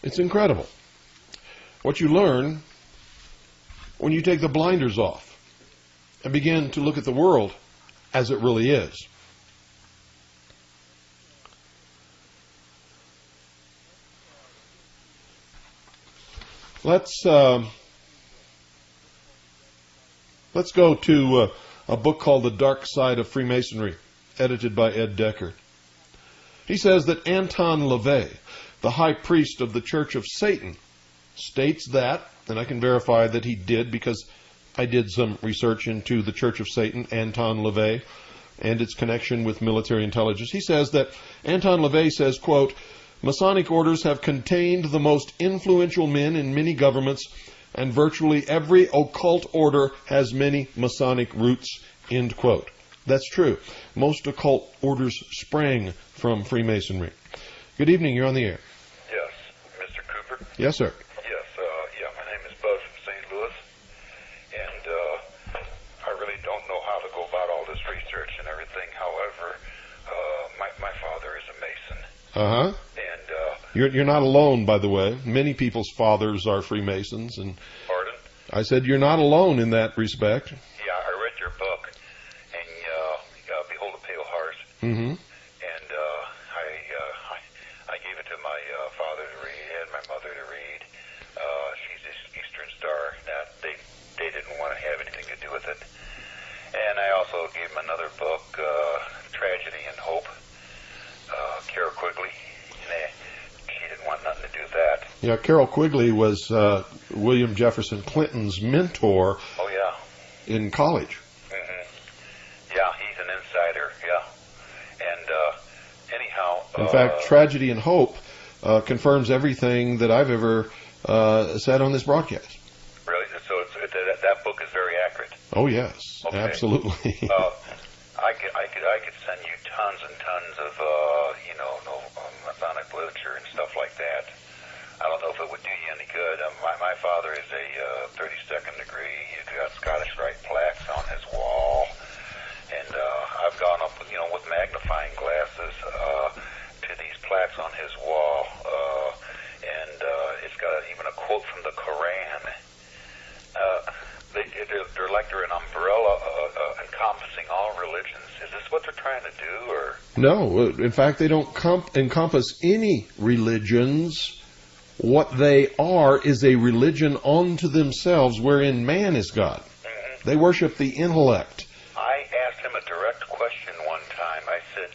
It's incredible what you learn when you take the blinders off and begin to look at the world as it really is. Let's go to a book called The Dark Side of Freemasonry, edited by Ed Decker. He says that Anton LaVey, the high priest of the Church of Satan, states that, and I can verify that he did because I did some research into the Church of Satan, Anton LaVey, and its connection with military intelligence. He says that Anton LaVey says, quote, Masonic orders have contained the most influential men in many governments, and virtually every occult order has many Masonic roots, end quote. That's true. Most occult orders sprang from Freemasonry. Good evening. You're on the air. Yes. Mr. Cooper? Yes, sir. Yes. My name is Buzz from St. Louis, and I really don't know how to go about all this research and everything. However, my father is a Mason. Uh-huh. And you're not alone, by the way. Many people's fathers are Freemasons. And pardon? I said you're not alone in that respect. Yeah, I read your book, and Behold a Pale Heart. Mm-hmm. And I gave it to my father to read and my mother to read. She's this Eastern Star. That they didn't want to have anything to do with it. And I also gave them another book, Tragedy and Hope, Carol Quigley. She didn't want nothing to do with that. Yeah, Carol Quigley was William Jefferson Clinton's mentor. Oh, yeah. In college. Mm-hmm. Yeah, he's an insider, yeah. And anyhow... In fact, Tragedy and Hope confirms everything that I've ever said on this broadcast. Really? So that book is very accurate? Oh, yes. Okay. Absolutely. I could send you tons and tons of, Masonic literature and stuff like that. I don't know if it would do you any good. My father is a 32nd degree. He's got Scottish Rite plaques on his wall. And I've gone up, with magnifying glasses to these plaques on his wall. And it's got even a quote from the Koran. They're like they're an umbrella encompassing all religions. Is this what they're trying to do, or? No. In fact, they don't encompass any religions. What they are is a religion unto themselves wherein man is God. Mm-hmm. They worship the intellect. I asked him a direct question one time. I said,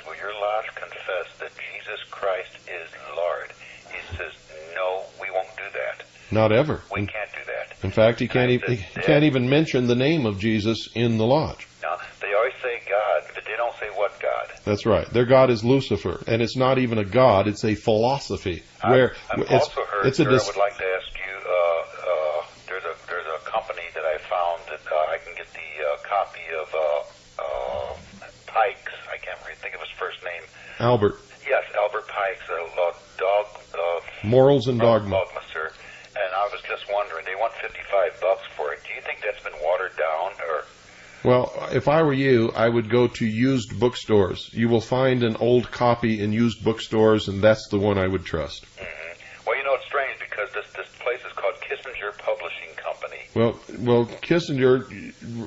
will your lodge confess that Jesus Christ is Lord? He says, no, we won't do that. Not ever. We can't do that. In fact, he can't even mention the name of Jesus in the lodge. Now, they always say God, but they don't say what God. That's right. Their God is Lucifer, and it's not even a God; it's a philosophy. I've also heard. I would like to ask you. There's a company that I found that I can get the copy of Pikes. I can't really think of his first name. Albert. Yes, Albert Pikes. Morals and Dogma. Dogma, sir. And I was just wondering, they want $55 for it. Do you think that's been watered down, or? Well, if I were you, I would go to used bookstores. You will find an old copy in used bookstores, and that's the one I would trust. Mm-hmm. Well, it's strange because this place is called Kissinger Publishing Company. Well, Kissinger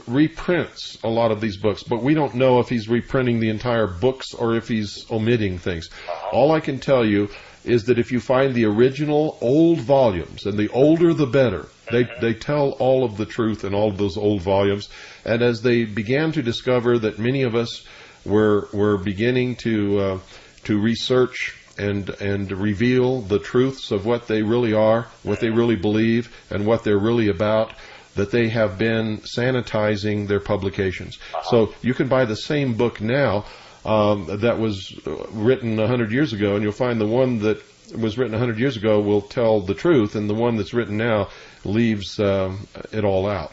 reprints a lot of these books, but we don't know if he's reprinting the entire books or if he's omitting things. Uh-huh. All I can tell you is that if you find the original old volumes, and the older the better, they tell all of the truth in all of those old volumes. And as they began to discover that many of us were beginning to research and reveal the truths of what they really are, what they really believe, and what they're really about, that they have been sanitizing their publications. Uh-huh. So you can buy the same book now that was written 100 years ago, and you'll find the one that was written 100 years ago will tell the truth, and the one that's written now leaves it all out.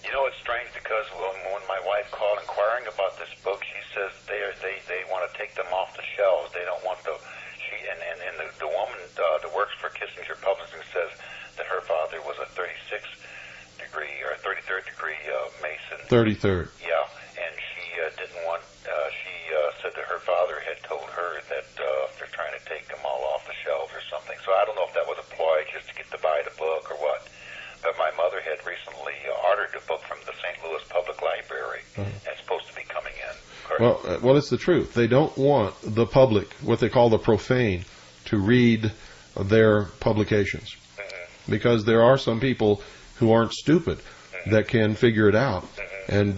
It's strange because when my wife called inquiring about this book, she says they want to take them off the shelves. They don't want the woman that works for Kissinger Publishing says that her father was a 36th degree or 33rd degree Mason. 33rd. Yeah, and she didn't want. She said that her father had told her that they're trying to take them all off the shelves or something. So I don't know if that was a ploy just to get to buy the book or what. But my mother had recently ordered a book from the St. Louis Public Library, and it's supposed to be coming in. Well, it's the truth. They don't want the public, what they call the profane, to read their publications. Because there are some people who aren't stupid that can figure it out and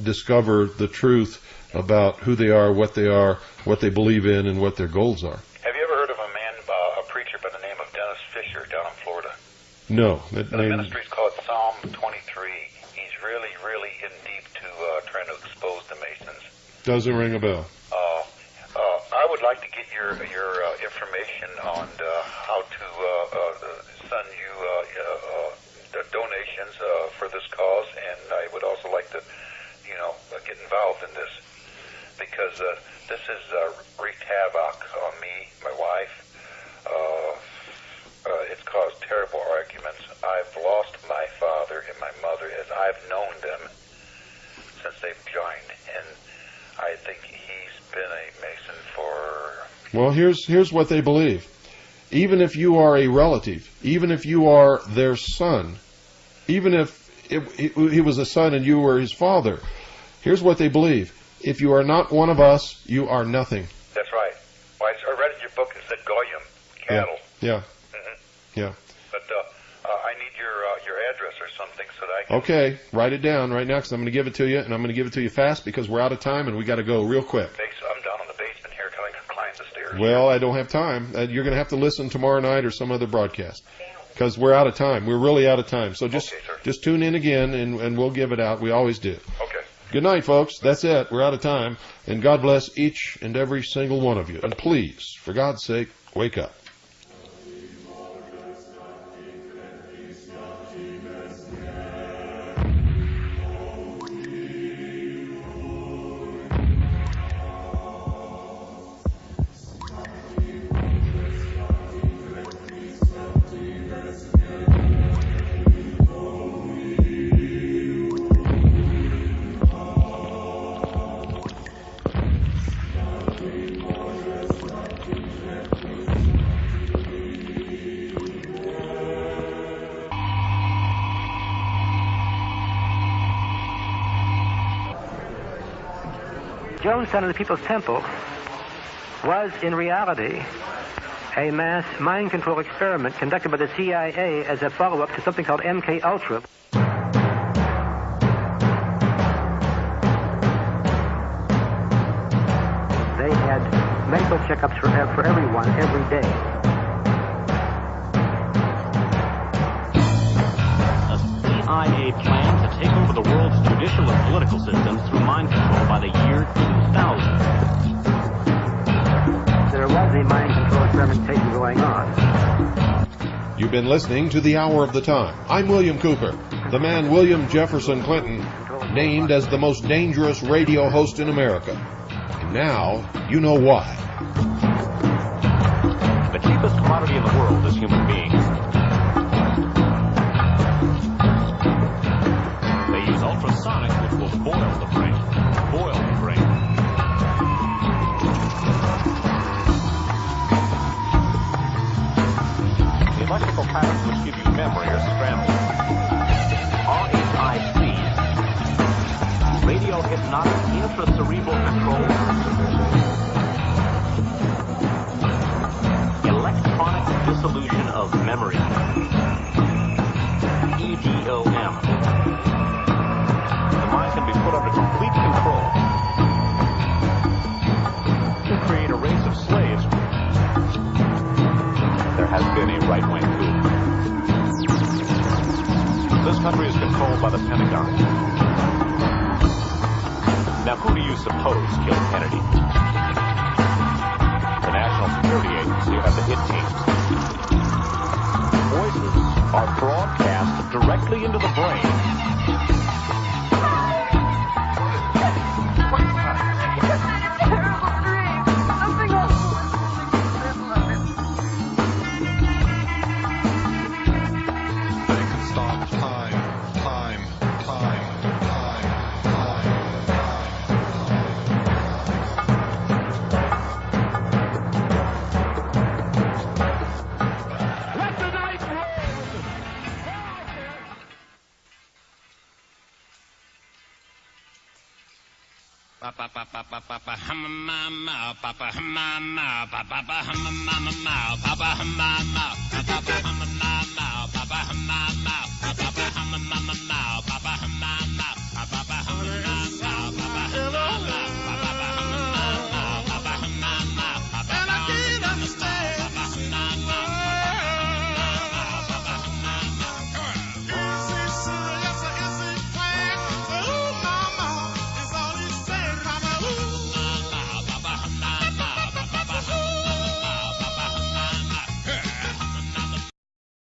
discover the truth about who they are, what they believe in, and what their goals are. Have you ever heard of a preacher by the name of Dennis Fisher down in Florida? No. The ministry's called Psalm 23. He's really, really in deep to trying to expose the Masons. Doesn't ring a bell. I would like to get your information on how to send you the donations for this cause, and I would also like to, get involved in this because this has wreaked havoc on me, my wife. It's caused terrible arguments. I've lost my father and my mother as I've known them since they've joined, and I think he's been a Mason for... Well, here's what they believe. Even if you are a relative, even if you are their son, even if he was a son and you were his father, here's what they believe. If you are not one of us, you are nothing. That's right. Well, I read in your book it said Goyim, cattle. Yeah. Yeah. But I need your address or something so that I can... Okay, write it down right now because I'm going to give it to you, and I'm going to give it to you fast because we're out of time and we got to go real quick. I'm down in the basement here trying to climb the stairs. Well, I don't have time. You're going to have to listen tomorrow night or some other broadcast because we're out of time. We're really out of time. So just tune in again and we'll give it out. We always do. Okay. Good night, folks. That's it. We're out of time. And God bless each and every single one of you. And please, for God's sake, wake up. Jones Son of the People's Temple was, in reality, a mass mind control experiment conducted by the CIA as a follow-up to something called MK Ultra. They had medical checkups for everyone every day. A CIA plan to take over the world's judicial and political systems through mind control by the year 2000. There was a mind control experimentation going on. You've been listening to The Hour of the Time. I'm William Cooper, the man William Jefferson Clinton named as the most dangerous radio host in America. And now you know why. The cheapest commodity in the world is human beings. They use ultrasonic, which will boil the brain. Boil the brain. The electrical patterns which give you memory are scrambled. RHIC, radio hypnotic intracerebral control. Electronic dissolution of memory. EDOM. The mind can be put under complete control. To create a race of slaves. There has been a right-wing coup. This country is controlled by the Pentagon. Now, who do you suppose killed Kennedy? The National Security Agency and the hit teams. Voices are broadcast directly into the brain. Papa Papa hum mama Papa hum mama Papa hum mama Papa hum mama Papa hum mama Papa hum mama Papa hum mama